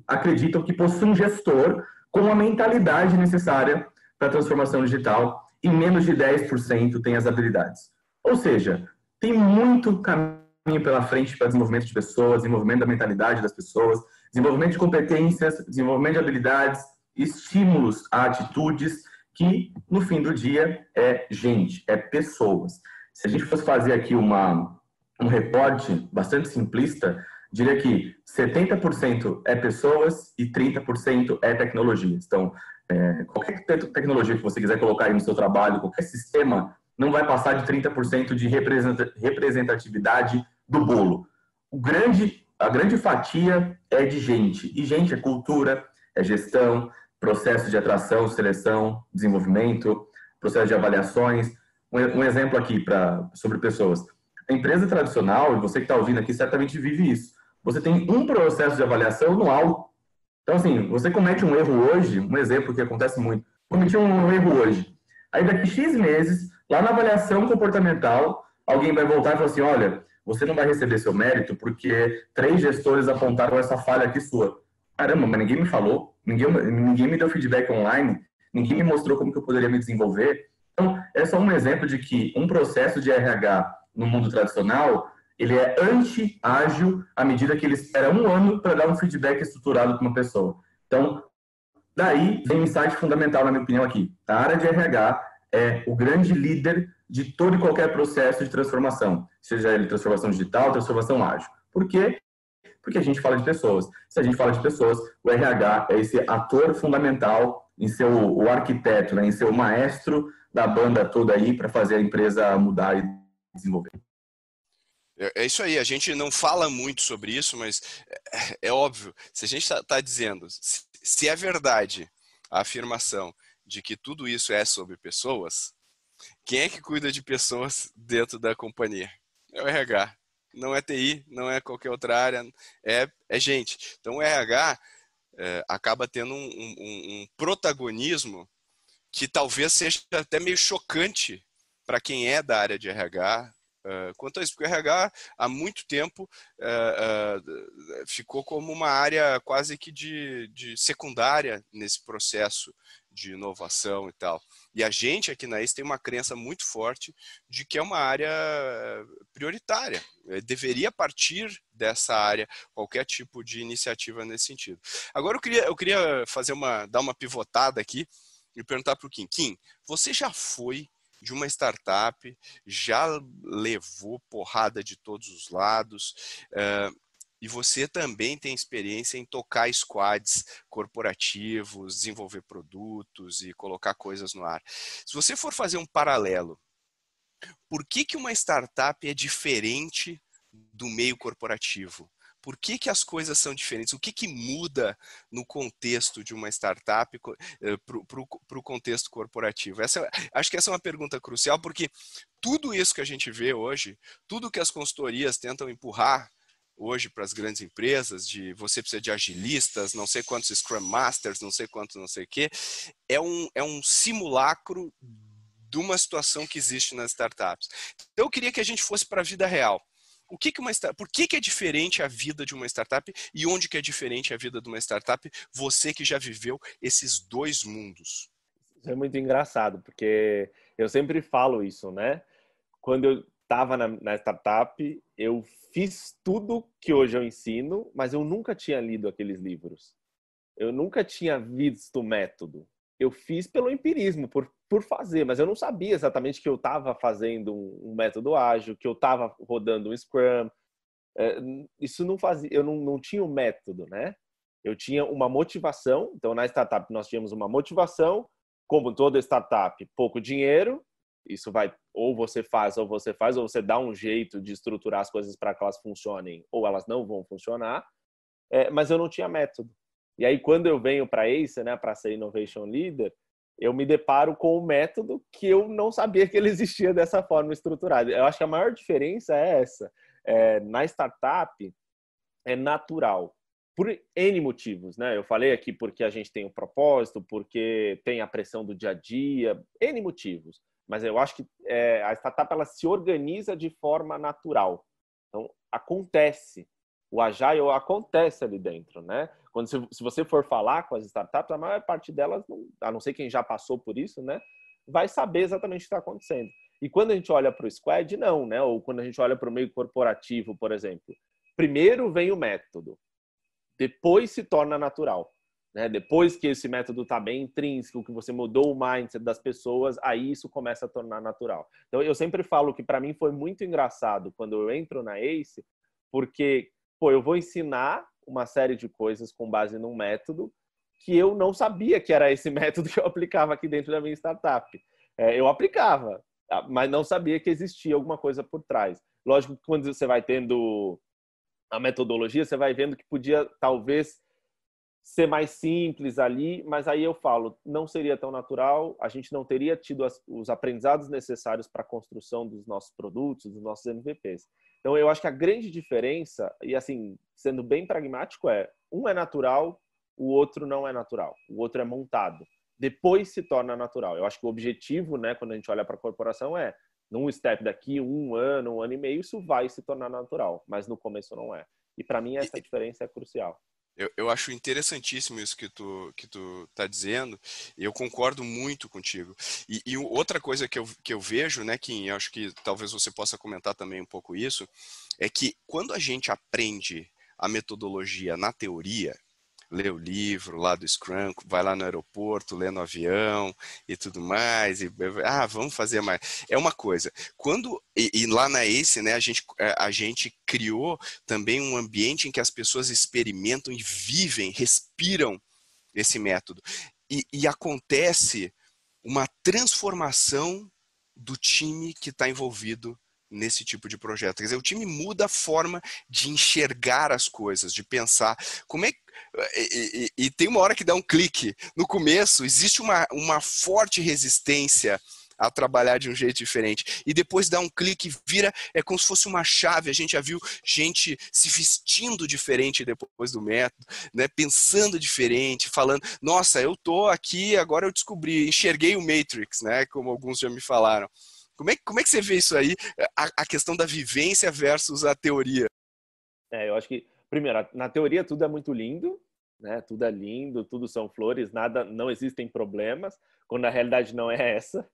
acreditam que possui um gestor com a mentalidade necessária para a transformação digital e menos de 10% tem as habilidades. Ou seja, tem muito caminho pela frente para desenvolvimento de pessoas, desenvolvimento da mentalidade das pessoas, desenvolvimento de competências, desenvolvimento de habilidades, estímulos a atitudes que, no fim do dia, é gente, é pessoas. Se a gente fosse fazer aqui um reporte bastante simplista, diria que 70% é pessoas e 30% é tecnologias. Então, qualquer tecnologia que você quiser colocar aí no seu trabalho, qualquer sistema, não vai passar de 30% de representatividade do bolo. A grande fatia é de gente. E gente é cultura, é gestão, processo de atração, seleção, desenvolvimento, processo de avaliações. Um exemplo aqui sobre pessoas. A empresa tradicional, e você que está ouvindo aqui, certamente vive isso. Você tem um processo de avaliação anual. Então, assim, você comete um erro hoje, um exemplo que acontece muito, cometi um erro hoje. Aí, daqui X meses, lá na avaliação comportamental, alguém vai voltar e falar assim, olha, você não vai receber seu mérito porque 3 gestores apontaram essa falha aqui sua. Caramba, mas ninguém me falou, ninguém me deu feedback online, ninguém me mostrou como que eu poderia me desenvolver. Então, é só um exemplo de que um processo de RH no mundo tradicional, ele é anti-ágil à medida que ele espera 1 ano para dar um feedback estruturado para uma pessoa. Então, daí vem um insight fundamental, na minha opinião, aqui. A área de RH é o grande líder de todo e qualquer processo de transformação, seja ele transformação digital, transformação ágil. Por quê? Porque a gente fala de pessoas. Se a gente fala de pessoas, o RH é esse ator fundamental em ser o arquiteto, né, em ser o maestro da banda toda aí para fazer a empresa mudar e desenvolver. É isso aí, a gente não fala muito sobre isso, mas é óbvio, se a gente está dizendo, se é verdade a afirmação de que tudo isso é sobre pessoas, quem é que cuida de pessoas dentro da companhia? É o RH. Não é TI, não é qualquer outra área, é gente. Então o RH acaba tendo um protagonismo que talvez seja até meio chocante para quem é da área de RH, quanto a isso, porque o RH há muito tempo ficou como uma área quase que de secundária nesse processo de inovação e tal. E a gente aqui na ACE tem uma crença muito forte de que é uma área prioritária. Deveria partir dessa área qualquer tipo de iniciativa nesse sentido. Agora eu queria dar uma pivotada aqui e perguntar para o Kim. Kim, você já foi de uma startup, já levou porrada de todos os lados, e você também tem experiência em tocar squads corporativos, desenvolver produtos e colocar coisas no ar. Se você for fazer um paralelo, por que uma startup é diferente do meio corporativo? Por que as coisas são diferentes? O que muda no contexto de uma startup para o contexto corporativo? Acho que essa é uma pergunta crucial, porque tudo isso que a gente vê hoje, tudo que as consultorias tentam empurrar hoje para as grandes empresas, de você precisa de agilistas, não sei quantos Scrum Masters, não sei quantos não sei o quê, é um simulacro de uma situação que existe nas startups. Então eu queria que a gente fosse para a vida real. Por que é diferente a vida de uma startup e onde que é diferente a vida de uma startup? Você que já viveu esses 2 mundos. Isso é muito engraçado, porque eu sempre falo isso, né? Quando eu estava na startup, eu fiz tudo que hoje eu ensino, mas eu nunca tinha lido aqueles livros. Eu nunca tinha visto o método. Eu fiz pelo empirismo, por fazer, mas eu não sabia exatamente que eu estava fazendo um método ágil, que eu estava rodando um Scrum. Isso não fazia, eu não tinha um método, né? Eu tinha uma motivação. Então, na startup, nós tínhamos uma motivação, como toda startup, pouco dinheiro, isso vai, ou você faz, ou você dá um jeito de estruturar as coisas para que elas funcionem, ou elas não vão funcionar, mas eu não tinha método. E aí, quando eu venho para ACE, né, para ser Innovation Leader, eu me deparo com um método que eu não sabia que ele existia dessa forma estruturada. Eu acho que a maior diferença é essa. Na startup, é natural. Por N motivos, né? Eu falei aqui porque a gente tem um propósito, porque tem a pressão do dia a dia, N motivos. Mas eu acho que a startup ela se organiza de forma natural. Então, acontece. O Agile acontece ali dentro, né? Quando se você for falar com as startups, a maior parte delas, a não ser quem já passou por isso, né? Vai saber exatamente o que está acontecendo. E quando a gente olha para o squad, não, né? Ou quando a gente olha para o meio corporativo, por exemplo. Primeiro vem o método. Depois se torna natural. Né? Depois que esse método está bem intrínseco, que você mudou o mindset das pessoas, aí isso começa a tornar natural. Então, eu sempre falo que para mim foi muito engraçado quando eu entro na ACE, porque eu vou ensinar uma série de coisas com base num método que eu não sabia que era esse método que eu aplicava aqui dentro da minha startup. Eu aplicava, mas não sabia que existia alguma coisa por trás. Lógico que quando você vai tendo a metodologia, você vai vendo que podia, talvez, ser mais simples ali, mas aí eu falo, não seria tão natural, a gente não teria tido os aprendizados necessários para a construção dos nossos produtos, dos nossos MVPs. Então, eu acho que a grande diferença, e assim, sendo bem pragmático, um é natural, o outro não é natural, o outro é montado. Depois se torna natural. Eu acho que o objetivo, né, quando a gente olha para a corporação, num step daqui, um ano e meio, isso vai se tornar natural, mas no começo não é. E para mim essa diferença é crucial. Eu acho interessantíssimo isso que tu tá dizendo, e eu concordo muito contigo. E outra coisa que eu vejo, né, que eu acho que talvez você possa comentar também um pouco isso, é que quando a gente aprende a metodologia na teoria, lê o livro lá do Scrum, vai lá no aeroporto, lê no avião e tudo mais, vamos fazer mais. É uma coisa. E lá na ACE, né, a gente criou também um ambiente em que as pessoas experimentam e vivem, respiram esse método. E acontece uma transformação do time que está envolvido nesse tipo de projeto. Quer dizer, o time muda a forma de enxergar as coisas, de pensar. E tem uma hora que dá um clique. No começo, existe uma forte resistência a trabalhar de um jeito diferente. E depois dá um clique, é como se fosse uma chave. A gente já viu gente se vestindo diferente depois do método, né? Pensando diferente, falando, nossa, eu tô aqui, agora eu enxerguei o Matrix, né? Como alguns já me falaram. Como é que você vê isso aí, a questão da vivência versus a teoria? Eu acho que, primeiro, na teoria tudo é muito lindo, né? Tudo é lindo, tudo são flores, não existem problemas, quando a realidade não é essa.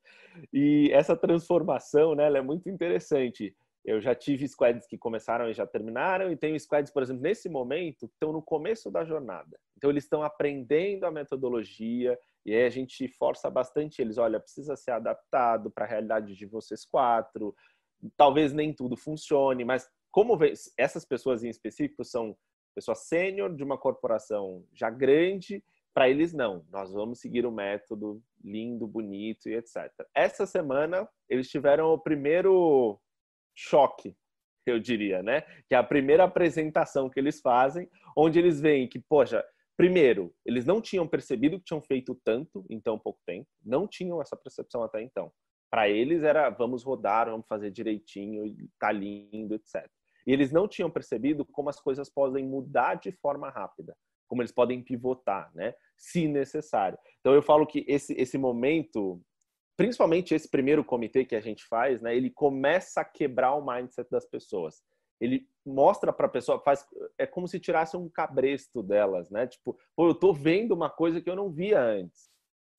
E essa transformação, né, ela é muito interessante. Eu já tive squads que começaram e já terminaram, e tenho squads, por exemplo, nesse momento, que estão no começo da jornada. Então, eles estão aprendendo a metodologia, e aí a gente força bastante eles. Olha, precisa ser adaptado para a realidade de vocês quatro. Talvez nem tudo funcione, mas como essas pessoas em específico são pessoas sênior de uma corporação já grande, para eles não. Nós vamos seguir o método lindo, bonito e etc. Essa semana, eles tiveram o primeiro choque, eu diria, né? Que é a primeira apresentação que eles fazem, onde eles veem que, poxa, primeiro, eles não tinham percebido que tinham feito tanto em tão pouco tempo, não tinham essa percepção até então. Para eles era, vamos rodar, vamos fazer direitinho, tá lindo, etc. E eles não tinham percebido como as coisas podem mudar de forma rápida, como eles podem pivotar, né? Se necessário. Então eu falo que esse momento, principalmente esse primeiro comitê que a gente faz, né? Ele começa a quebrar o mindset das pessoas. Ele mostra para a pessoa, é como se tirasse um cabresto delas, né? Tipo, eu tô vendo uma coisa que eu não via antes.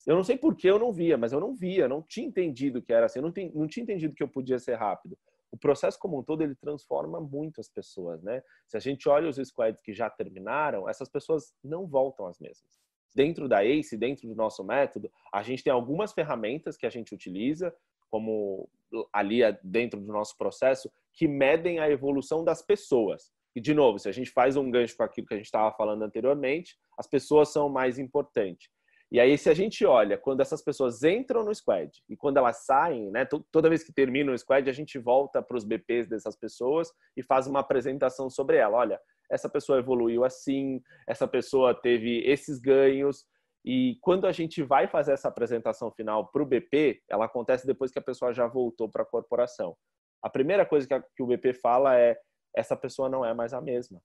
Eu não sei por que eu não via, mas eu não via, não tinha entendido que era assim, não tinha entendido que eu podia ser rápido. O processo como um todo, ele transforma muito as pessoas, né? Se a gente olha os squads que já terminaram, essas pessoas não voltam às mesmas. Dentro da ACE, dentro do nosso método, a gente tem algumas ferramentas que a gente utiliza, como ali dentro do nosso processo, que medem a evolução das pessoas. E, de novo, se a gente faz um gancho com aquilo que a gente estava falando anteriormente, as pessoas são mais importantes. E aí, se a gente olha, quando essas pessoas entram no squad e quando elas saem, né, toda vez que termina o squad, a gente volta para os BPs dessas pessoas e faz uma apresentação sobre ela. Olha, essa pessoa evoluiu assim, essa pessoa teve esses ganhos. E quando a gente vai fazer essa apresentação final para o BP, ela acontece depois que a pessoa já voltou para a corporação. A primeira coisa que o BP fala é: essa pessoa não é mais a mesma.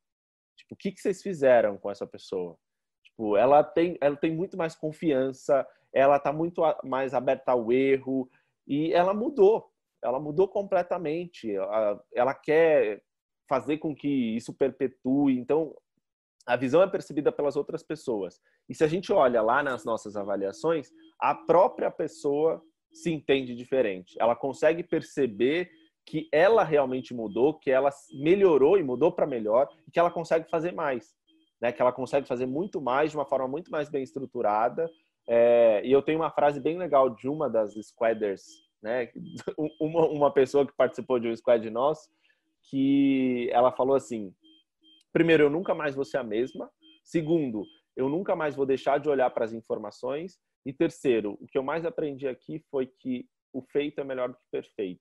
Tipo, o que vocês fizeram com essa pessoa? Tipo, ela tem muito mais confiança, ela está muito mais aberta ao erro e ela mudou completamente. Ela quer fazer com que isso perpetue. Então, a visão é percebida pelas outras pessoas. E se a gente olha lá nas nossas avaliações, a própria pessoa se entende diferente. Ela consegue perceber que ela realmente mudou, que ela melhorou e mudou para melhor, e que ela consegue fazer mais. Né, que ela consegue fazer muito mais, de uma forma muito mais bem estruturada. E eu tenho uma frase bem legal de uma das squadders, né, uma pessoa que participou de um squad nosso, que ela falou assim: primeiro, eu nunca mais vou ser a mesma. Segundo, eu nunca mais vou deixar de olhar para as informações. E terceiro, o que eu mais aprendi aqui foi que o feito é melhor do que o perfeito.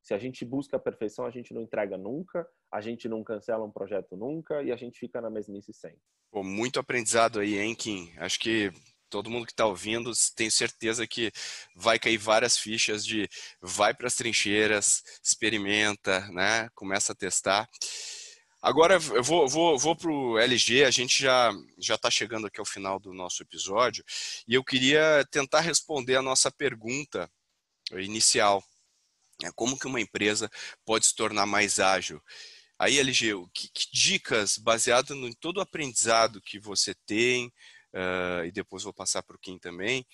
Se a gente busca a perfeição, a gente não entrega nunca, a gente não cancela um projeto nunca e a gente fica na mesmice sempre. Pô, muito aprendizado aí, hein, Kim? Acho que todo mundo que está ouvindo, tenho certeza que vai cair várias fichas de vai para as trincheiras, experimenta, né? Começa a testar. Agora eu vou para o LG, a gente já está chegando aqui ao final do nosso episódio e eu queria tentar responder a nossa pergunta inicial. Como que uma empresa pode se tornar mais ágil? Aí, LG, que dicas, baseado em todo o aprendizado que você tem, e depois vou passar para o Kim também,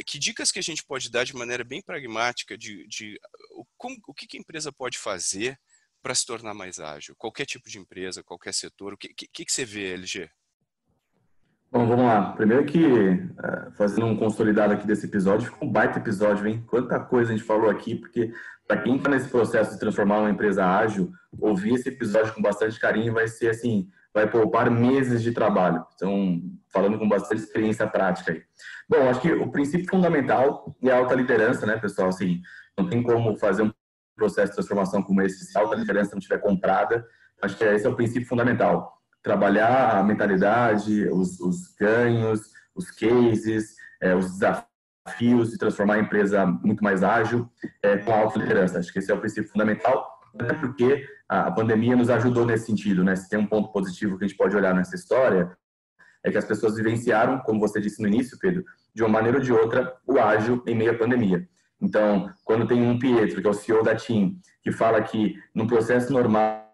que dicas que a gente pode dar de maneira bem pragmática o que a empresa pode fazer para se tornar mais ágil? Qualquer tipo de empresa, qualquer setor, o que você vê, LG? Bom, vamos lá. Primeiro que, fazendo um consolidado aqui desse episódio, ficou um baita episódio, hein? Quanta coisa a gente falou aqui, porque para quem está nesse processo de transformar uma empresa ágil, ouvir esse episódio com bastante carinho vai ser assim, vai poupar meses de trabalho. Então, falando com bastante experiência prática aí. Bom, acho que o princípio fundamental é a alta liderança, né, pessoal? Assim, não tem como fazer um processo de transformação como esse se a alta liderança não estiver comprada. Acho que esse é o princípio fundamental. Trabalhar a mentalidade, os ganhos, os cases, os desafios de transformar a empresa muito mais ágil com a alta liderança. Acho que esse é o princípio fundamental, até porque a pandemia nos ajudou nesse sentido, né? Se tem um ponto positivo que a gente pode olhar nessa história, é que as pessoas vivenciaram, como você disse no início, Pedro, de uma maneira ou de outra, o ágil em meio à pandemia. Então, quando tem um Pietro, que é o CEO da TIM, que fala que no processo normal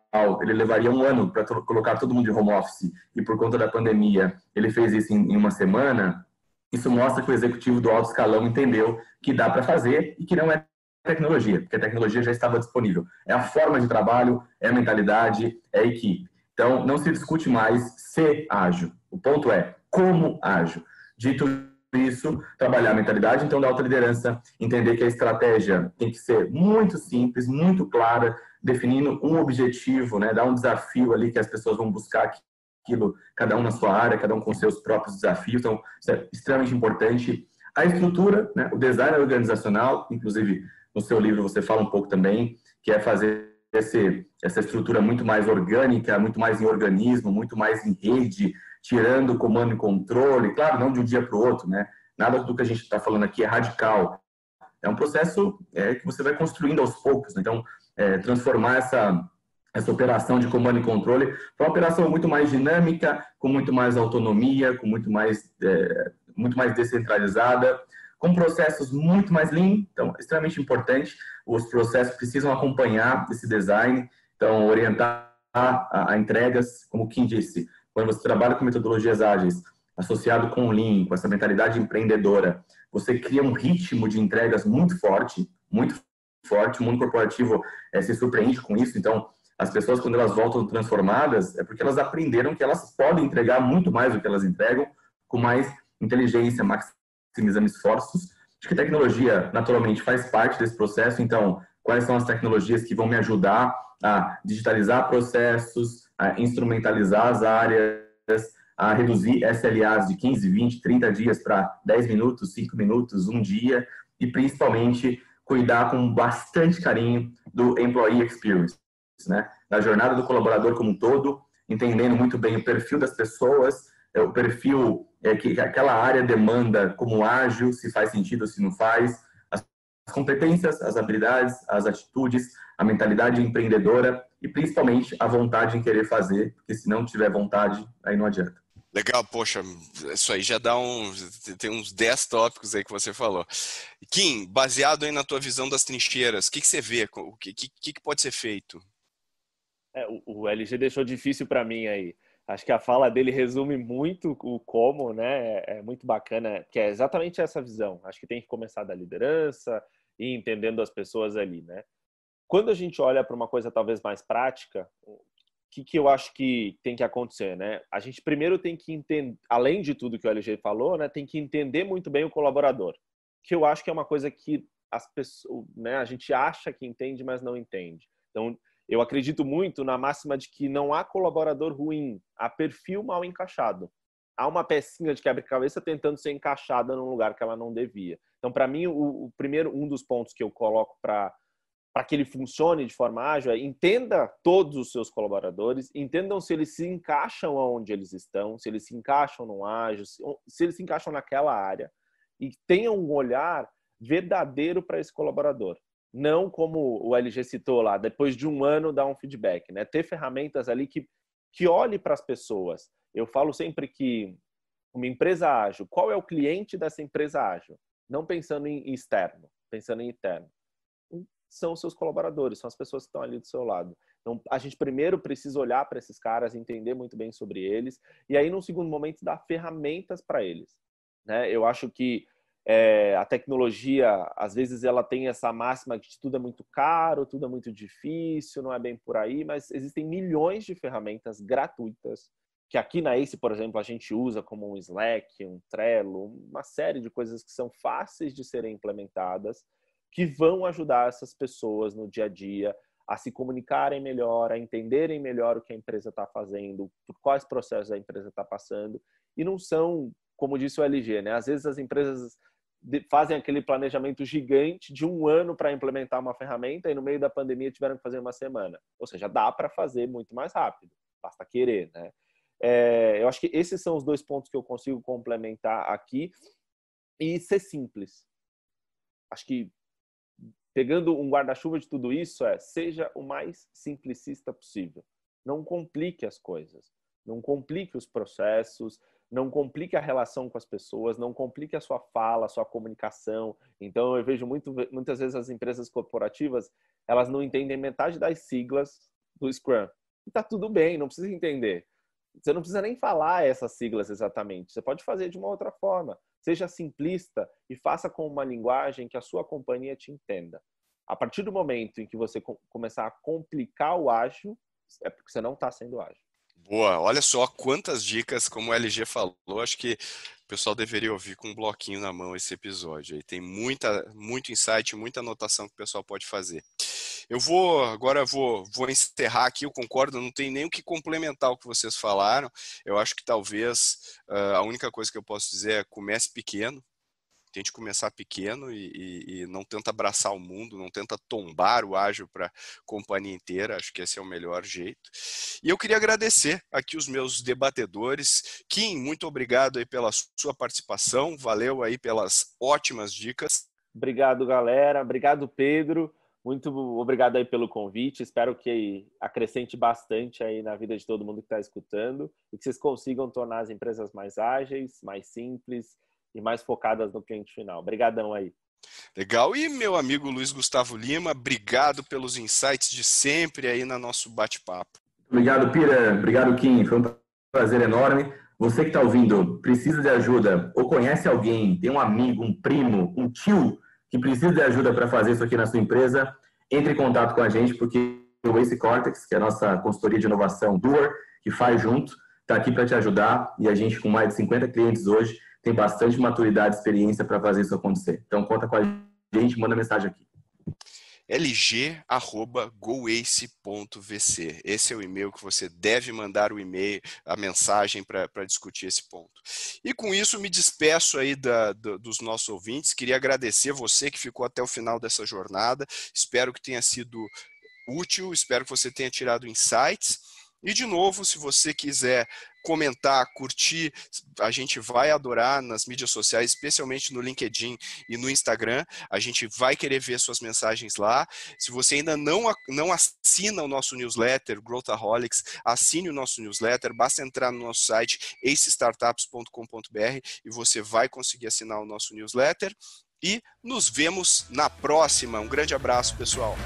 ele levaria um ano para colocar todo mundo de home office e por conta da pandemia ele fez isso em uma semana, isso mostra que o executivo do alto escalão entendeu que dá para fazer e que não é tecnologia, porque a tecnologia já estava disponível. É a forma de trabalho, é a mentalidade, é a equipe. Então, não se discute mais ser ágil. O ponto é como ágil. Dito isso, trabalhar a mentalidade, então, da alta liderança, entender que a estratégia tem que ser muito simples, muito clara, definindo um objetivo, né, dar um desafio ali que as pessoas vão buscar aquilo, cada um na sua área, cada um com seus próprios desafios. Então, isso é extremamente importante. A estrutura, né, o design organizacional, inclusive no seu livro você fala um pouco também, que é fazer essa estrutura muito mais orgânica, muito mais em organismo, muito mais em rede, tirando o comando e controle, claro, não de um dia para o outro, né? Nada do que a gente está falando aqui é radical. É um processo que você vai construindo aos poucos, né? Então, transformar essa operação de comando e controle para uma operação muito mais dinâmica, com muito mais autonomia, com muito mais descentralizada, com processos muito mais lean. Então, extremamente importante, os processos precisam acompanhar esse design, então, orientar a entregas, como o Kim disse, quando você trabalha com metodologias ágeis, associado com o lean, com essa mentalidade empreendedora, você cria um ritmo de entregas muito forte, o mundo corporativo se surpreende com isso. Então, as pessoas, quando elas voltam transformadas, é porque elas aprenderam que elas podem entregar muito mais do que elas entregam, com mais inteligência, maximizando esforços. Acho que tecnologia, naturalmente, faz parte desse processo. Então, quais são as tecnologias que vão me ajudar a digitalizar processos, a instrumentalizar as áreas, a reduzir SLAs de 15, 20, 30 dias para 10 minutos, 5 minutos, 1 dia, e principalmente cuidar com bastante carinho do employee experience, né? Da jornada do colaborador como um todo, entendendo muito bem o perfil das pessoas, o perfil que aquela área demanda como ágil, se faz sentido ou se não faz, as competências, as habilidades, as atitudes, a mentalidade empreendedora e principalmente a vontade em querer fazer, porque se não tiver vontade, aí não adianta. Legal, poxa, isso aí já dá tem uns 10 tópicos aí que você falou. Kim, baseado aí na tua visão das trincheiras, o que você vê? O que pode ser feito? O LG deixou difícil para mim aí. Acho que a fala dele resume muito o como, né? É muito bacana, que é exatamente essa visão. Acho que tem que começar da liderança e entendendo as pessoas ali, né? Quando a gente olha para uma coisa talvez mais prática, o que eu acho que tem que acontecer, né? A gente primeiro tem que entender, além de tudo que o LG falou, né? Tem que entender muito bem o colaborador, que eu acho que é uma coisa que as pessoas, né? A gente acha que entende, mas não entende. Então, eu acredito muito na máxima de que não há colaborador ruim, há perfil mal encaixado. Há uma pecinha de quebra-cabeça tentando ser encaixada num lugar que ela não devia. Então, para mim, um dos pontos que eu coloco para que ele funcione de forma ágil é entenda todos os seus colaboradores, entendam se eles se encaixam onde eles estão, se eles se encaixam no ágil, se eles se encaixam naquela área e tenham um olhar verdadeiro para esse colaborador. Não como o LG citou lá, depois de um ano dar um feedback, né? Ter ferramentas ali que olhe para as pessoas. Eu falo sempre que uma empresa ágil, qual é o cliente dessa empresa ágil? Não pensando em externo, pensando em interno. São os seus colaboradores, são as pessoas que estão ali do seu lado. Então, a gente primeiro precisa olhar para esses caras, entender muito bem sobre eles, e aí, num segundo momento, dar ferramentas para eles, né? Eu acho que a tecnologia, às vezes, ela tem essa máxima de que tudo é muito caro, tudo é muito difícil, não é bem por aí, mas existem milhões de ferramentas gratuitas, que aqui na ACE, por exemplo, a gente usa como um Slack, um Trello, uma série de coisas que são fáceis de serem implementadas, que vão ajudar essas pessoas no dia a dia a se comunicarem melhor, a entenderem melhor o que a empresa está fazendo, por quais processos a empresa está passando. E não são, como disse o LG, né? Às vezes as empresas fazem aquele planejamento gigante de um ano para implementar uma ferramenta e no meio da pandemia tiveram que fazer uma semana. Ou seja, dá para fazer muito mais rápido, basta querer, né? Eu acho que esses são os dois pontos que eu consigo complementar aqui e ser simples. Acho que pegando um guarda-chuva de tudo isso, seja o mais simplicista possível. Não complique as coisas. Não complique os processos, não complique a relação com as pessoas, não complique a sua fala, a sua comunicação. Então, eu vejo muitas vezes as empresas corporativas, elas não entendem metade das siglas do Scrum. E tá tudo bem, não precisa entender. Você não precisa nem falar essas siglas exatamente. Você pode fazer de uma outra forma. Seja simplista e faça com uma linguagem que a sua companhia te entenda. A partir do momento em que você começar a complicar o ágil, é porque você não está sendo ágil. Boa, olha só quantas dicas, como o LG falou, acho que o pessoal deveria ouvir com um bloquinho na mão esse episódio. Aí tem muito insight, muita anotação que o pessoal pode fazer. Agora vou encerrar aqui, eu concordo, não tem nem o que complementar o que vocês falaram. Eu acho que talvez a única coisa que eu posso dizer é comece pequeno. Tente começar pequeno e não tenta abraçar o mundo, não tenta tombar o ágil para a companhia inteira. Acho que esse é o melhor jeito. E eu queria agradecer aqui os meus debatedores. Kim, muito obrigado aí pela sua participação. Valeu aí pelas ótimas dicas. Obrigado, galera. Obrigado, Pedro. Muito obrigado aí pelo convite. Espero que acrescente bastante aí na vida de todo mundo que está escutando e que vocês consigam tornar as empresas mais ágeis, mais simples e mais focadas no cliente final. Obrigadão aí. Legal. E meu amigo Luiz Gustavo Lima, obrigado pelos insights de sempre aí no nosso bate-papo. Obrigado, Pira. Obrigado, Kim. Foi um prazer enorme. Você que está ouvindo, precisa de ajuda ou conhece alguém, tem um amigo, um primo, um tio que precisa de ajuda para fazer isso aqui na sua empresa, entre em contato com a gente, porque o Ace Cortex, que é a nossa consultoria de inovação Doer, que faz junto, está aqui para te ajudar e a gente, com mais de 50 clientes hoje, tem bastante maturidade e experiência para fazer isso acontecer. Então, conta com a gente, manda mensagem aqui. lg@goace.vc. Esse é o e-mail que você deve mandar a mensagem para discutir esse ponto. E com isso me despeço aí dos nossos ouvintes. Queria agradecer você que ficou até o final dessa jornada. Espero que tenha sido útil, espero que você tenha tirado insights. E de novo, se você quiser comentar, curtir, a gente vai adorar nas mídias sociais, especialmente no LinkedIn e no Instagram. A gente vai querer ver suas mensagens lá. Se você ainda não assina o nosso newsletter, Growthaholics, assine o nosso newsletter. Basta entrar no nosso site, acestartups.com.br, e você vai conseguir assinar o nosso newsletter. E nos vemos na próxima. Um grande abraço, pessoal.